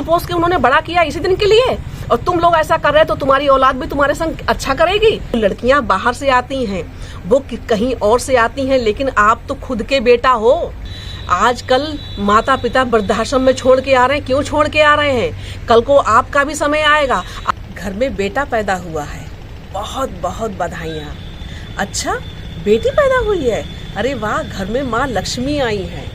पोस के उन्होंने बड़ा किया इसी दिन के लिए, और तुम लोग ऐसा कर रहे हो तो तुम्हारी औलाद भी तुम्हारे संग अच्छा करेगी। लड़कियां बाहर से आती हैं, वो कहीं और से आती हैं, लेकिन आप तो खुद के बेटा हो। आजकल माता पिता वृद्धाश्रम में छोड़ के आ रहे हैं। क्यों छोड़ के आ रहे हैं? कल को आपका भी समय आएगा। घर में बेटा पैदा हुआ है, बहुत बहुत बधाइयाँ। अच्छा, बेटी पैदा हुई है, अरे वाह, घर में माँ लक्ष्मी आई है,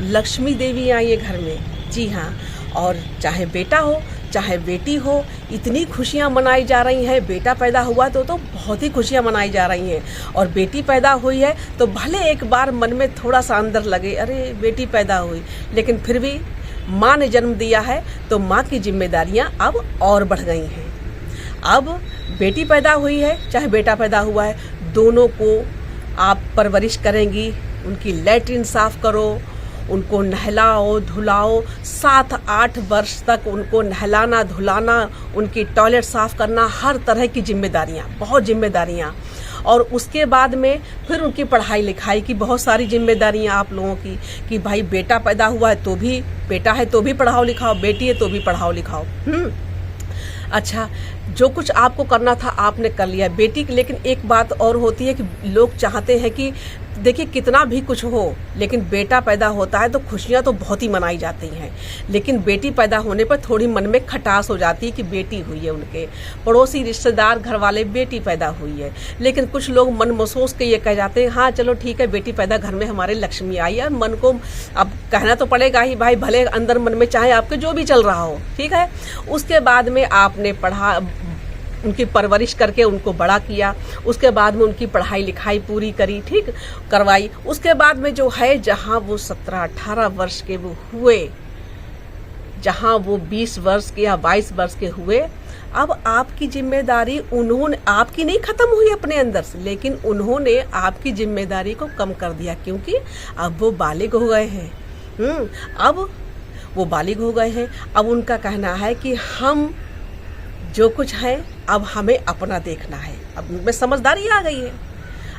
लक्ष्मी देवी आई है घर में। जी हाँ, और चाहे बेटा हो चाहे बेटी हो, इतनी खुशियाँ मनाई जा रही हैं। बेटा पैदा हुआ तो बहुत ही खुशियाँ मनाई जा रही हैं, और बेटी पैदा हुई है तो भले एक बार मन में थोड़ा सा अंदर लगे, अरे बेटी पैदा हुई, लेकिन फिर भी माँ ने जन्म दिया है तो माँ की जिम्मेदारियाँ अब और बढ़ गई हैं। अब बेटी पैदा हुई है चाहे बेटा पैदा हुआ है, दोनों को आप परवरिश करेंगी। उनकी लैट्रिन साफ करो, उनको नहलाओ धुलाओ, 7-8 वर्ष तक उनको नहलाना धुलाना, उनकी टॉयलेट साफ करना, हर तरह की जिम्मेदारियाँ, बहुत जिम्मेदारियाँ। और उसके बाद में फिर उनकी पढ़ाई लिखाई की बहुत सारी जिम्मेदारियाँ आप लोगों की, कि भाई बेटा पैदा हुआ है तो भी, बेटा है तो भी पढ़ाओ लिखाओ, बेटी है तो भी पढ़ाओ लिखाओ। अच्छा, जो कुछ आपको करना था आपने कर लिया बेटी की। लेकिन एक बात और होती है कि लोग चाहते हैं कि देखिए कितना भी कुछ हो, लेकिन बेटा पैदा होता है तो खुशियां तो बहुत ही मनाई जाती हैं, लेकिन बेटी पैदा होने पर थोड़ी मन में खटास हो जाती है कि बेटी हुई है। उनके पड़ोसी रिश्तेदार घर वाले बेटी पैदा हुई है, लेकिन कुछ लोग मन महसूस के ये कह जाते हैं हाँ चलो ठीक है, बेटी पैदा घर में हमारे लक्ष्मी आई है। मन को अब कहना तो पड़ेगा ही भाई, भले अंदर मन में चाहे आपके जो भी चल रहा हो, ठीक है। उसके बाद में आपने उनकी परवरिश करके उनको बड़ा किया, उसके बाद में उनकी पढ़ाई लिखाई पूरी करी, ठीक करवाई। उसके बाद में जो है, जहाँ वो 17-18 वर्ष के वो हुए, जहाँ वो 20 वर्ष के या 22 वर्ष के हुए, अब आपकी जिम्मेदारी उन्होंने, आपकी नहीं खत्म हुई अपने अंदर से, लेकिन उन्होंने आपकी जिम्मेदारी को कम कर दिया, क्योंकि अब वो बालिग हो गए हैं। अब वो बालिग हो गए हैं। अब उनका कहना है कि हम जो कुछ है अब हमें अपना देखना है। अब उनमें समझदारी आ गई है,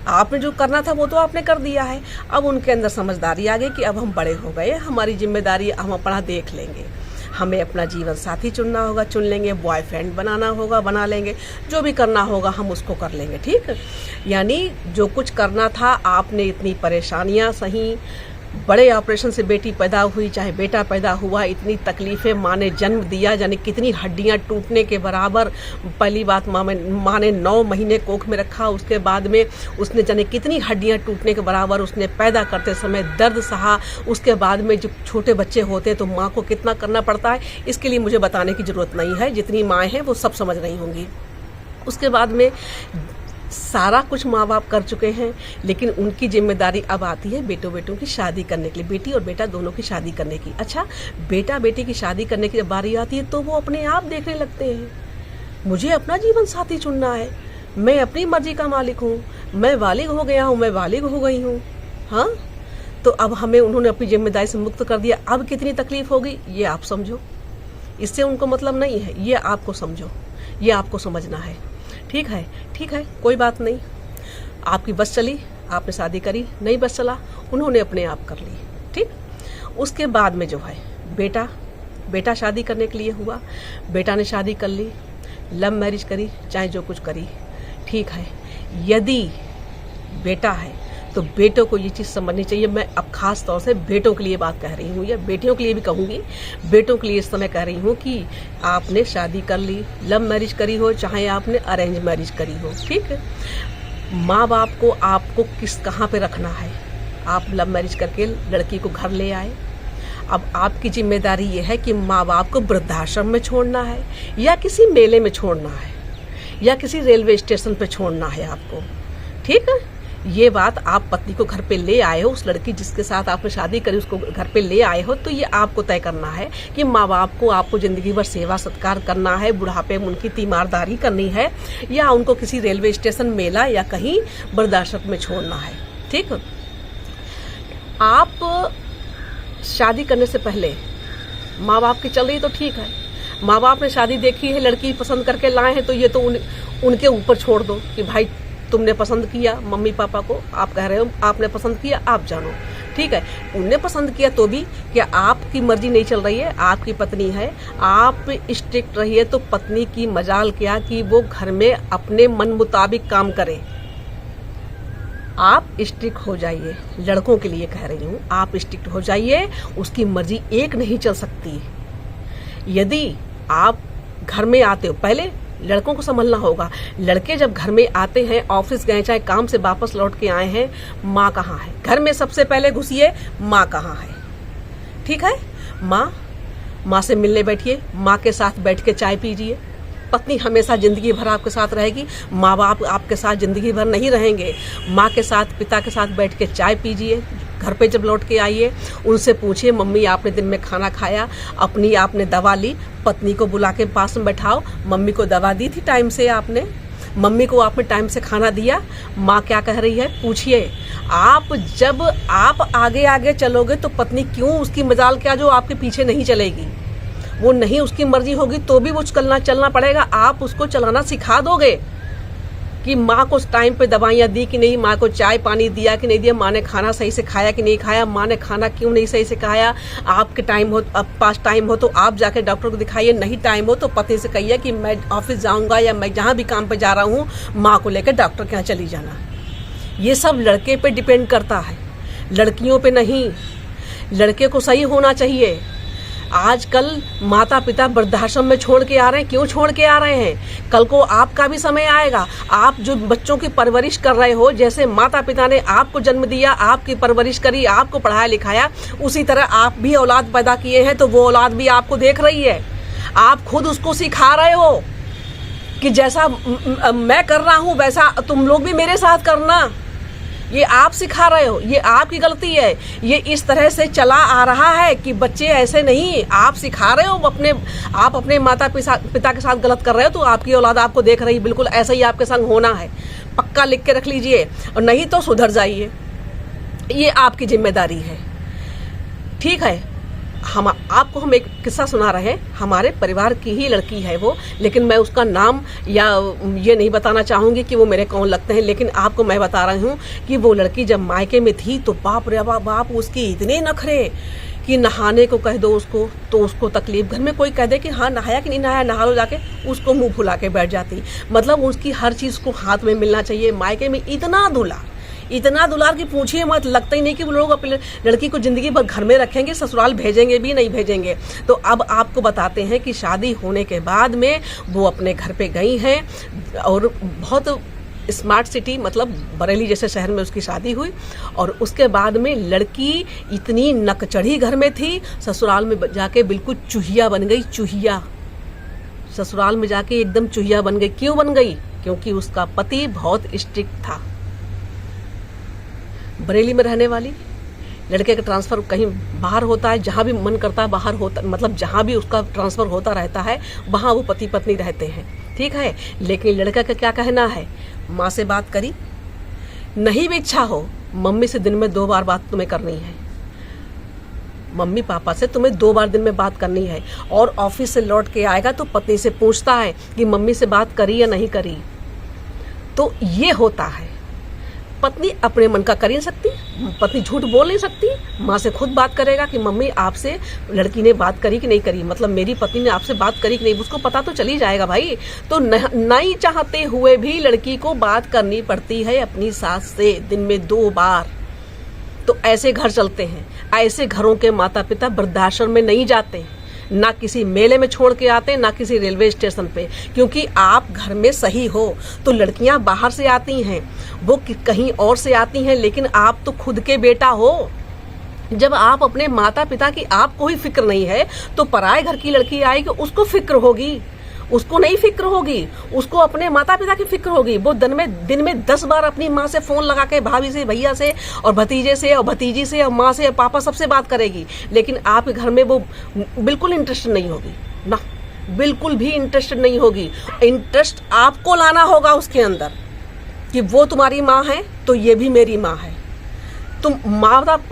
आपने जो करना था वो तो आपने कर दिया है। अब उनके अंदर समझदारी आ गई कि अब हम बड़े हो गए, हमारी जिम्मेदारी हम अपना देख लेंगे, हमें अपना जीवन साथी चुनना होगा, चुन लेंगे, बॉयफ्रेंड बनाना होगा, बना लेंगे, जो भी करना होगा हम उसको कर लेंगे, ठीक। यानी जो कुछ करना था आपने, इतनी परेशानियां सही, बड़े ऑपरेशन से बेटी पैदा हुई चाहे बेटा पैदा हुआ, इतनी तकलीफ़ें, माँ ने जन्म दिया, यानी कितनी हड्डियाँ टूटने के बराबर। पहली बात माँ ने 9 महीने कोख में रखा, उसके बाद में उसने जाने कितनी हड्डियाँ टूटने के बराबर उसने पैदा करते समय दर्द सहा। उसके बाद में जब छोटे बच्चे होते हैं तो माँ को कितना करना पड़ता है, इसके लिए मुझे बताने की ज़रूरत नहीं है, जितनी माएँ हैं वो सब समझ रही होंगी। उसके बाद में सारा कुछ माँ बाप कर चुके हैं, लेकिन उनकी जिम्मेदारी अब आती है बेटों की शादी करने के लिए, बेटी और बेटा दोनों की शादी करने की। अच्छा, बेटा बेटी की शादी करने की जब बारी आती है तो वो अपने आप देखने लगते हैं, मुझे अपना जीवन साथी चुनना है, मैं अपनी मर्जी का मालिक हूँ, मैं बालिग हो गया हूँ, मैं बालिग हो गई हूँ। हाँ, तो अब हमें उन्होंने अपनी जिम्मेदारी से मुक्त कर दिया। अब कितनी तकलीफ होगी ये आप समझो, इससे उनको मतलब नहीं है, ये आपको समझो, ये आपको समझना है, ठीक है। ठीक है, कोई बात नहीं, आपकी बस चली, आपने शादी करी, नहीं बस चला, उन्होंने अपने आप कर ली, ठीक। उसके बाद में जो है बेटा शादी करने के लिए हुआ, बेटा ने शादी कर ली, लव मैरिज करी, चाहे जो कुछ करी, ठीक है। यदि बेटा है तो बेटों को ये चीज़ समझनी चाहिए। मैं अब खास तौर से बेटों के लिए बात कह रही हूँ, या बेटियों के लिए भी कहूँगी, बेटों के लिए इस समय कह रही हूँ कि आपने शादी कर ली, लव मैरिज करी हो चाहे आपने अरेंज मैरिज करी हो, ठीक है। माँ बाप को आपको कहाँ पे रखना है। आप लव मैरिज करके लड़की को घर ले आए, अब आपकी जिम्मेदारी ये है कि माँ बाप को वृद्धाश्रम में छोड़ना है, या किसी मेले में छोड़ना है, या किसी रेलवे स्टेशन पे छोड़ना है आपको, ठीक है। ये बात आप पत्नी को घर पे ले आए हो, उस लड़की जिसके साथ आपने शादी करी उसको घर पे ले आए हो, तो ये आपको तय करना है कि माँ बाप को आपको ज़िंदगी भर सेवा सत्कार करना है, बुढ़ापे में उनकी तीमारदारी करनी है, या उनको किसी रेलवे स्टेशन, मेला या कहीं वृद्धाश्रम में छोड़ना है, ठीक। आप शादी करने से पहले माँ बाप की चल रही तो ठीक है, माँ बाप ने शादी देखी है, लड़की पसंद करके लाए हैं, तो ये तो उनके ऊपर छोड़ दो कि भाई तुमने पसंद किया, मम्मी पापा को आप कह रहे हो आपने पसंद किया, आप जानो, ठीक है, उन्हें पसंद किया तो भी क्या आपकी मर्जी नहीं चल रही है? आपकी पत्नी है, आप स्ट्रिक्ट रहिए तो पत्नी की मजाल क्या कि वो घर में अपने मन मुताबिक काम करे। आप स्ट्रिक्ट हो जाइए, लड़कों के लिए कह रही हूँ, आप स्ट्रिक्ट हो जाइए, उसकी मर्जी एक नहीं चल सकती। यदि आप घर में आते हो, पहले लड़कों को संभलना होगा। लड़के जब घर में आते हैं, ऑफिस गए चाहे काम से वापस लौट के आए हैं, माँ कहाँ है? घर में सबसे पहले घुसिए, माँ कहाँ है? ठीक है, माँ से मिलने बैठिए, माँ के साथ बैठ के चाय पीजिए। पत्नी हमेशा जिंदगी भर आपके साथ रहेगी, माँ बाप आपके साथ जिंदगी भर नहीं रहेंगे। माँ के साथ, पिता के साथ बैठ के चाय पीजिए। घर पे जब लौट के आइए, उनसे पूछिए मम्मी आपने दिन में खाना खाया? अपनी आपने दवा ली? पत्नी को बुला के पास में बैठाओ, मम्मी को दवा दी थी टाइम से आपने? मम्मी को आपने टाइम से खाना दिया? माँ क्या कह रही है पूछिए। जब आप आगे आगे चलोगे तो पत्नी क्यों, उसकी मजाल क्या जो आपके पीछे नहीं चलेगी? वो नहीं, उसकी मर्जी होगी तो भी वो चलना पड़ेगा। आप उसको चलाना सिखा दोगे कि माँ को टाइम पे दवाइयाँ दी कि नहीं, माँ को चाय पानी दिया कि नहीं दिया, माँ ने खाना सही से खाया कि नहीं खाया, माँ ने खाना क्यों नहीं सही से खाया। आपके टाइम हो, अब पास टाइम हो तो आप जाके डॉक्टर को दिखाइए, नहीं टाइम हो तो पति से कहिए कि मैं ऑफिस जाऊँगा या मैं जहाँ भी काम पे जा रहा हूँ, माँ को लेकर डॉक्टर के यहाँ चली जाना। ये सब लड़के पे डिपेंड करता है, लड़कियों पे नहीं। लड़के को सही होना चाहिए। आजकल माता पिता वृद्धाश्रम में छोड़ के आ रहे हैं। क्यों छोड़ के आ रहे हैं? कल को आपका भी समय आएगा। आप जो बच्चों की परवरिश कर रहे हो, जैसे माता पिता ने आपको जन्म दिया, आपकी परवरिश करी, आपको पढ़ाया लिखाया, उसी तरह आप भी औलाद पैदा किए हैं, तो वो औलाद भी आपको देख रही है। आप खुद उसको सिखा रहे हो कि जैसा मैं कर रहा हूँ वैसा तुम लोग भी मेरे साथ करना। ये आप सिखा रहे हो, ये आपकी गलती है। ये इस तरह से चला आ रहा है कि बच्चे ऐसे नहीं, आप सिखा रहे हो। आप अपने माता पिता के साथ गलत कर रहे हो तो आपकी औलाद आपको देख रही, बिल्कुल ऐसा ही आपके संग होना है। पक्का लिख के रख लीजिए, और नहीं तो सुधर जाइए। ये आपकी जिम्मेदारी है, ठीक है। आपको हम एक किस्सा सुना रहे हैं, हमारे परिवार की ही लड़की है वो, लेकिन मैं उसका नाम या ये नहीं बताना चाहूँगी कि वो मेरे कौन लगते हैं, लेकिन आपको मैं बता रही हूँ कि वो लड़की जब मायके में थी तो बाप रे बाप उसकी इतने नखरे कि नहाने को कह दो उसको तो उसको तकलीफ। घर में कोई कह दे कि हाँ नहाया कि नहीं नहाया, नहा लो जाके, उसको मुँह फुला के बैठ जाती। मतलब उसकी हर चीज़ को हाथ में मिलना चाहिए। मायके में इतना दुलार की पूछिए मत, लगता ही नहीं कि वो लोग अपने लड़की को जिंदगी भर घर में रखेंगे, ससुराल भेजेंगे भी नहीं भेजेंगे। तो अब आपको बताते हैं कि शादी होने के बाद में वो अपने घर पे गई हैं और बहुत स्मार्ट सिटी, मतलब बरेली जैसे शहर में उसकी शादी हुई। और उसके बाद में लड़की इतनी नकचढ़ी घर में थी, ससुराल में जाके बिल्कुल चूहिया बन गई। चूहिया ससुराल में जाके एकदम चूहिया बन गई। क्यों बन गई? क्योंकि उसका पति बहुत स्ट्रिक्ट था। बरेली में रहने वाली लड़के का ट्रांसफ़र कहीं बाहर होता है, जहाँ भी मन करता है बाहर होता, मतलब जहाँ भी उसका ट्रांसफ़र होता रहता है वहाँ वो पति पत्नी रहते हैं, ठीक है। लेकिन लड़का का क्या कहना है? माँ से बात करी, नहीं भी इच्छा हो, मम्मी से दिन में 2 बार बात तुम्हें करनी है। मम्मी पापा से तुम्हें 2 बार दिन में बात करनी है। और ऑफिस से लौट के आएगा तो पत्नी से पूछता है कि मम्मी से बात करी या नहीं करी। तो ये होता है। पत्नी अपने मन का कर ही नहीं सकती, पत्नी झूठ बोल नहीं सकती। माँ से खुद बात करेगा कि मम्मी आपसे लड़की ने बात करी कि नहीं करी, मतलब मेरी पत्नी ने आपसे बात करी कि नहीं, उसको पता तो चल ही जाएगा भाई। तो नहीं चाहते हुए भी लड़की को बात करनी पड़ती है अपनी सास से दिन में 2 बार। तो ऐसे घर चलते हैं। ऐसे घरों के माता पिता वृद्धाश्रम में नहीं जाते, ना किसी मेले में छोड़ के आते, ना किसी रेलवे स्टेशन पे। क्योंकि आप घर में सही हो। तो लड़कियां बाहर से आती हैं, वो कहीं और से आती हैं, लेकिन आप तो खुद के बेटा हो। जब आप अपने माता पिता की आपको ही फिक्र नहीं है तो पराए घर की लड़की आएगी, उसको फिक्र होगी। उसको नहीं फिक्र होगी, उसको अपने माता पिता की फिक्र होगी। वो दिन में 10 बार अपनी माँ से फोन लगा के, भाभी से, भैया से और भतीजे से और भतीजी से और माँ से और पापा सबसे बात करेगी। लेकिन आपके घर में वो बिल्कुल इंटरेस्ट नहीं होगी ना, बिल्कुल भी इंटरेस्ट नहीं होगी। इंटरेस्ट आपको लाना होगा उसके अंदर कि वो तुम्हारी माँ है तो ये भी मेरी माँ है। तुम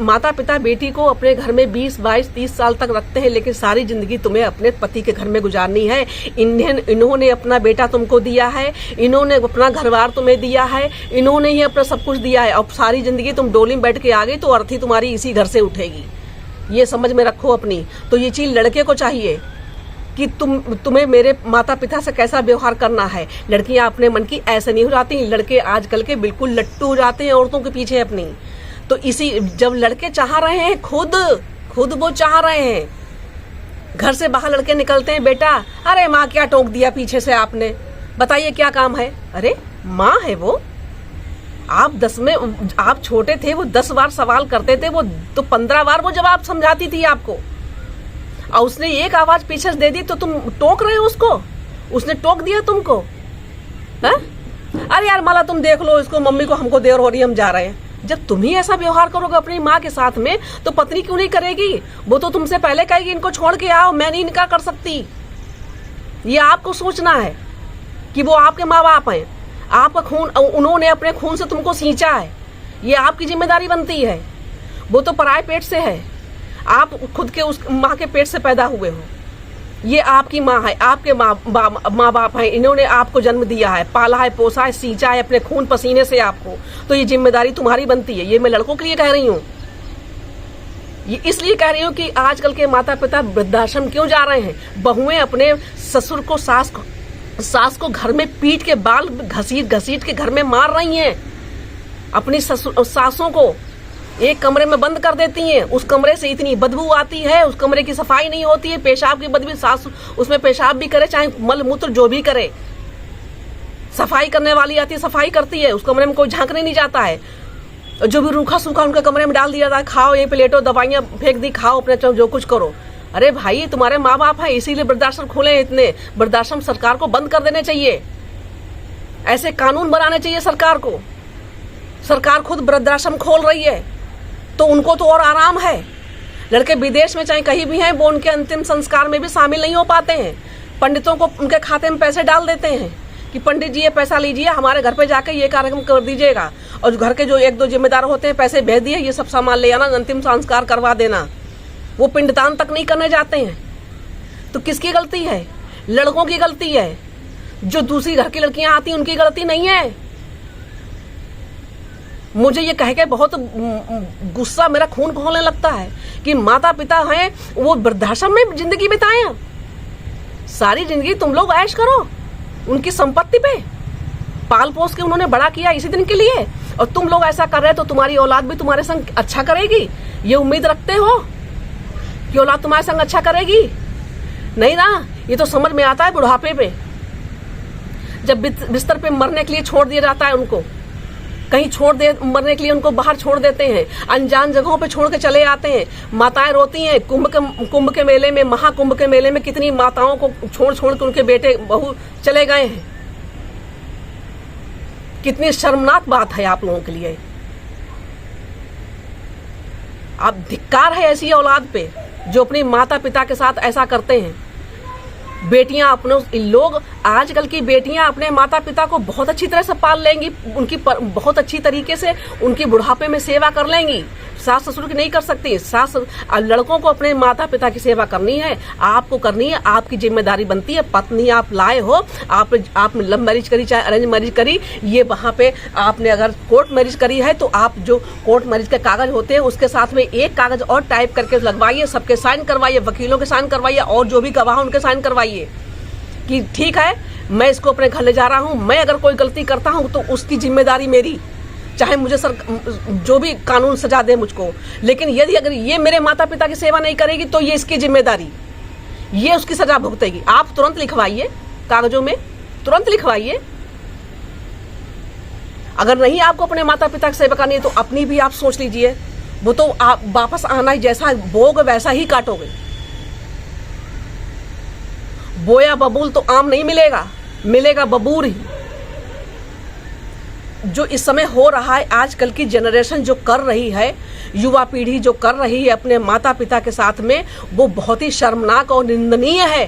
माता पिता बेटी को अपने घर में 20, 22, 30 साल तक रखते हैं, लेकिन सारी जिंदगी तुम्हें अपने पति के घर में गुजारनी है। इन्होंने अपना बेटा तुमको दिया है, इन्होंने अपना घरबार तुम्हें दिया है, इन्होंने ही अपना सब कुछ दिया है। अब सारी जिंदगी तुम डोली में बैठ के आ गई तो अर्थी तुम्हारी इसी घर से उठेगी। ये समझ में रखो अपनी। तो ये चीज लड़के को चाहिए कि तुम्हें मेरे माता पिता से कैसा व्यवहार करना है। लड़कियां अपने मन की ऐसे नहीं हो जाती, लड़के आजकल के बिल्कुल लट्टू हो जाते हैं औरतों के पीछे अपनी। तो इसी जब लड़के चाह रहे हैं, खुद वो चाह रहे हैं, घर से बाहर लड़के निकलते हैं, बेटा अरे माँ क्या टोक दिया पीछे से आपने, बताइए क्या काम है। अरे माँ है वो, आप छोटे थे, वो 10 बार सवाल करते थे, वो तो 15 बार वो जवाब समझाती थी आपको, और उसने एक आवाज पीछे से दे दी तो तुम टोक रहे हो उसको, उसने टोक दिया तुमको है? अरे यार माला तुम देख लो इसको, मम्मी को हमको देर हो रही है, हम जा रहे हैं। जब तुम ही ऐसा व्यवहार करोगे अपनी माँ के साथ में तो पत्नी क्यों नहीं करेगी? वो तो तुमसे पहले कहेगी इनको छोड़ के आओ, मैं नहीं इनका कर सकती। ये आपको सोचना है कि वो आपके माँ बाप हैं, आपका खून, उन्होंने अपने खून से तुमको सींचा है, ये आपकी जिम्मेदारी बनती है। वो तो पराये पेट से है, आप खुद के उस माँ के पेट से पैदा हुए हो। ये आपकी माँ है, आपके माँ बाप हैं, इन्होंने आपको जन्म दिया है, पाला है, पोसा है, सींचा है अपने खून पसीने से आपको, तो ये जिम्मेदारी तुम्हारी बनती है। ये मैं लड़कों के लिए कह रही हूँ, ये इसलिए कह रही हूँ कि आजकल के माता पिता वृद्धाश्रम क्यों जा रहे हैं। बहुएं अपने ससुर को, सास को घर में पीट के, बाल घसीट के घर में मार रही हैं। अपनी सासों को एक कमरे में बंद कर देती हैं, उस कमरे से इतनी बदबू आती है, उस कमरे की सफाई नहीं होती है, पेशाब की बदबू, सास उसमें पेशाब भी करे, चाहे मल मूत्र जो भी करे, सफाई करने वाली आती है, सफाई करती है, उस कमरे में कोई झांकने नहीं जाता है। जो भी रूखा सूखा उनके कमरे में डाल दिया जाता है, खाओ यहीं पे लेटो, दवाइयां फेंक दी, खाओ अपने जो कुछ करो। अरे भाई तुम्हारे माँ बाप है, इसीलिए वृद्धाश्रम खोले हैं इतने। वृद्धाश्रम सरकार को बंद कर देने चाहिए, ऐसे कानून बनाने चाहिए सरकार को। सरकार खुद वृद्धाश्रम खोल रही है तो उनको तो और आराम है। लड़के विदेश में चाहे कहीं भी हैं, वो उनके अंतिम संस्कार में भी शामिल नहीं हो पाते हैं। पंडितों को उनके खाते में पैसे डाल देते हैं कि पंडित जी ये पैसा लीजिए, हमारे घर पे जाकर ये कार्यक्रम कर दीजिएगा, और घर के जो 1-2 जिम्मेदार होते हैं पैसे भेज दिए, ये सब सामान ले आना, अंतिम संस्कार करवा देना। वो पिंडदान तक नहीं करने जाते हैं। तो किसकी गलती है? लड़कों की गलती है। जो दूसरी घर की लड़कियां आती हैं उनकी गलती नहीं है। मुझे ये कह के बहुत गुस्सा, मेरा खून खौलने लगता है कि माता पिता हैं वो वृद्धाश्रम में जिंदगी बिताएं। सारी जिंदगी तुम लोग ऐश करो उनकी संपत्ति पे, पाल पोस के उन्होंने बड़ा किया इसी दिन के लिए, और तुम लोग ऐसा कर रहे हो तो तुम्हारी औलाद भी तुम्हारे संग अच्छा करेगी, ये उम्मीद रखते हो कि औलाद तुम्हारे संग अच्छा करेगी? नहीं ना। ये तो समझ में आता है बुढ़ापे पे, जब बिस्तर पे मरने के लिए छोड़ दिया जाता है, उनको कहीं मरने के लिए उनको बाहर छोड़ देते हैं, अनजान जगहों पे छोड़ के चले आते हैं। माताएं रोती हैं। कुंभ के मेले में, महाकुंभ के मेले में कितनी माताओं को छोड़ के उनके बेटे बहू चले गए हैं। कितनी शर्मनाक बात है आप लोगों के लिए। आप धिक्कार है ऐसी औलाद पे जो अपनी माता पिता के साथ ऐसा करते हैं। बेटियां अपने लोग आजकल की बेटियां अपने माता पिता को बहुत अच्छी तरह से पाल लेंगी, उनकी बहुत अच्छी तरीके से उनकी बुढ़ापे में सेवा कर लेंगी। सास ससुर की नहीं कर सकती। लड़कों को अपने माता पिता की सेवा करनी है, आपको करनी है, आपकी जिम्मेदारी बनती है। पत्नी आप लाए हो, आप लव मैरिज करी चाहे अरेंज मैरिज करी, ये वहां पे आपने अगर कोर्ट मैरिज करी है तो आप जो कोर्ट मैरिज के कागज होते हैं उसके साथ में एक कागज और टाइप करके लगवाइए, सबके साइन करवाइए, वकीलों के साइन करवाइए, और जो भी गवाह उनके साइन करवाइए कि ठीक है मैं इसको अपने घर ले जा रहा हूं। मैं अगर कोई गलती करता हूं तो उसकी जिम्मेदारी मेरी, चाहे मुझे जो भी कानून सजा दे मुझको, लेकिन यदि अगर ये मेरे माता पिता की सेवा नहीं करेगी तो ये इसकी जिम्मेदारी, ये उसकी सजा भुगतेगी। आप तुरंत लिखवाइए, कागजों में तुरंत लिखवाइए। अगर नहीं आपको अपने माता पिता की सेवा करनी है तो अपनी भी आप सोच लीजिए। वो तो आप वापस आना ही, जैसा बोगे वैसा ही काटोगे। बोया बबूल तो आम नहीं मिलेगा, मिलेगा बबूर ही। जो इस समय हो रहा है, आजकल की जनरेशन जो कर रही है, युवा पीढ़ी जो कर रही है अपने माता पिता के साथ में, वो बहुत ही शर्मनाक और निंदनीय है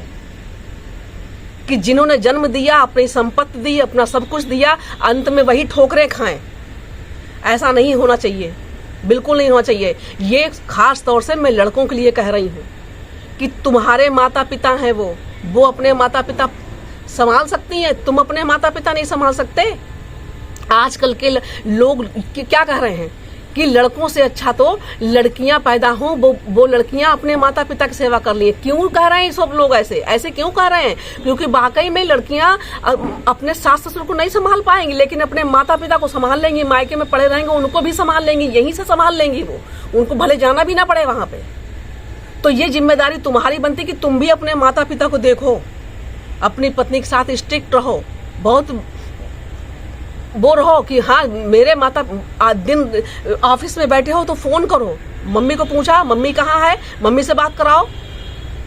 कि जिन्होंने जन्म दिया, अपनी संपत्ति दी, अपना सब कुछ दिया, अंत में वही ठोकरें खाएं। ऐसा नहीं होना चाहिए। बिल्कुल नहीं होना चाहिए। ये खास तौर से मैं लड़कों के लिए कह रही हूँ कि तुम्हारे माता पिता हैं वो अपने माता पिता संभाल सकती हैं, तुम अपने माता पिता नहीं संभाल सकते। आजकल के लोग क्या कह रहे हैं कि लड़कों से अच्छा तो लड़कियां पैदा हों, वो लड़कियां अपने माता पिता की सेवा कर लिए। क्यों कह रहे हैं सब लोग ऐसे क्यों कह रहे हैं? क्योंकि वाकई में लड़कियां अपने सास ससुर को नहीं संभाल पाएंगी, लेकिन अपने माता पिता को संभाल लेंगी। मायके में पड़े रहेंगे, उनको भी संभाल लेंगी, यहीं से संभाल लेंगी वो, उनको भले जाना भी ना पड़े वहां पे। तो ये जिम्मेदारी तुम्हारी बनती कि तुम भी अपने माता पिता को देखो, अपनी पत्नी के साथ स्ट्रिक्ट रहो, बहुत वो रहो कि हाँ मेरे माता दिन ऑफिस में बैठे हो तो फोन करो, मम्मी को पूछा मम्मी कहाँ है, मम्मी से बात कराओ,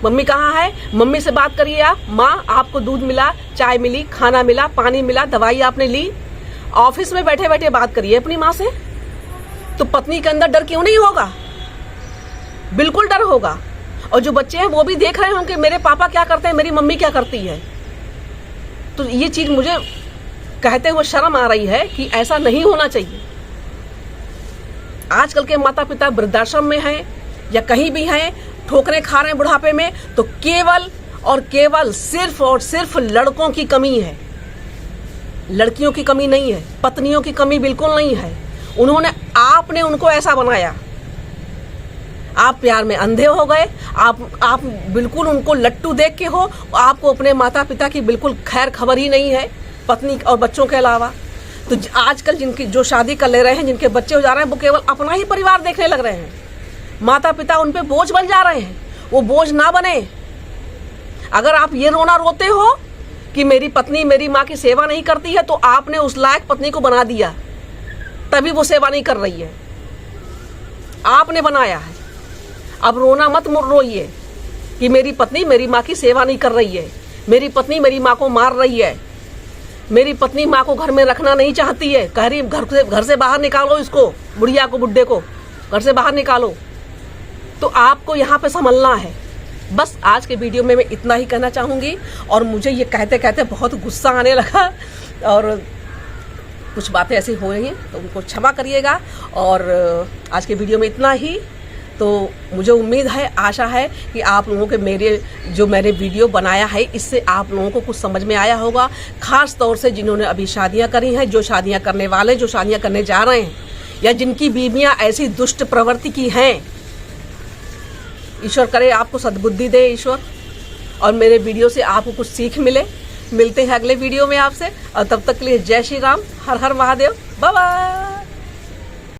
मम्मी कहाँ है, मम्मी से बात करिए आप। माँ आपको दूध मिला, चाय मिली, खाना मिला, पानी मिला, दवाई आपने ली। ऑफिस में बैठे बैठे बात करिए अपनी माँ से। तो पत्नी के अंदर डर क्यों नहीं होगा? बिल्कुल डर होगा। और जो बच्चे हैं वो भी देख रहे होंगे मेरे पापा क्या करते हैं, मेरी मम्मी क्या करती है। तो ये चीज मुझे कहते हुए शर्म आ रही है कि ऐसा नहीं होना चाहिए। आजकल के माता पिता वृद्धाश्रम में हैं या कहीं भी हैं, ठोकरें खा रहे हैं बुढ़ापे में, तो केवल और केवल सिर्फ और सिर्फ लड़कों की कमी है, लड़कियों की कमी नहीं है, पत्नियों की कमी बिल्कुल नहीं है। आपने उनको ऐसा बनाया, आप प्यार में अंधे हो गए, आप बिल्कुल उनको लट्टू देख के हो, आपको अपने माता पिता की बिल्कुल खैर खबर ही नहीं है, पत्नी और बच्चों के अलावा। तो आजकल जिनकी जो शादी कर ले रहे हैं, जिनके बच्चे हो जा रहे हैं, वो केवल अपना ही परिवार देखने लग रहे हैं। माता पिता उन पे बोझ बन जा रहे हैं, वो बोझ ना बने। अगर आप ये रोना रोते हो कि मेरी पत्नी मेरी माँ की सेवा नहीं करती है, तो आपने उस लायक पत्नी को बना दिया, तभी वो सेवा नहीं कर रही है, आपने बनाया है। अब रोना मत रोइए कि मेरी पत्नी मेरी माँ की सेवा नहीं कर रही है, मेरी पत्नी मेरी माँ को मार रही है, मेरी पत्नी माँ को घर में रखना नहीं चाहती है, कह रही घर से बाहर निकालो इसको, बुढ़िया को, बुड्ढे को घर से बाहर निकालो। तो आपको यहाँ पे संभलना है। बस आज के वीडियो में मैं इतना ही कहना चाहूँगी। और मुझे ये कहते कहते बहुत गुस्सा आने लगा और कुछ बातें ऐसी हो रही हैं, तो उनको क्षमा करिएगा। और आज के वीडियो में इतना ही। तो मुझे उम्मीद है, आशा है कि आप लोगों के मैंने वीडियो बनाया है, इससे आप लोगों को कुछ समझ में आया होगा। खास तौर से जिन्होंने अभी शादियां करी हैं, जो शादियां करने वाले, जो शादियां करने जा रहे हैं, या जिनकी बीवियां ऐसी दुष्ट प्रवृत्ति की हैं, ईश्वर करे आपको सद्बुद्धि दे ईश्वर, और मेरे वीडियो से आपको कुछ सीख मिले। मिलते हैं अगले वीडियो में आपसे, और तब तक के लिए जय श्री राम, हर हर महादेव, बाय बाय।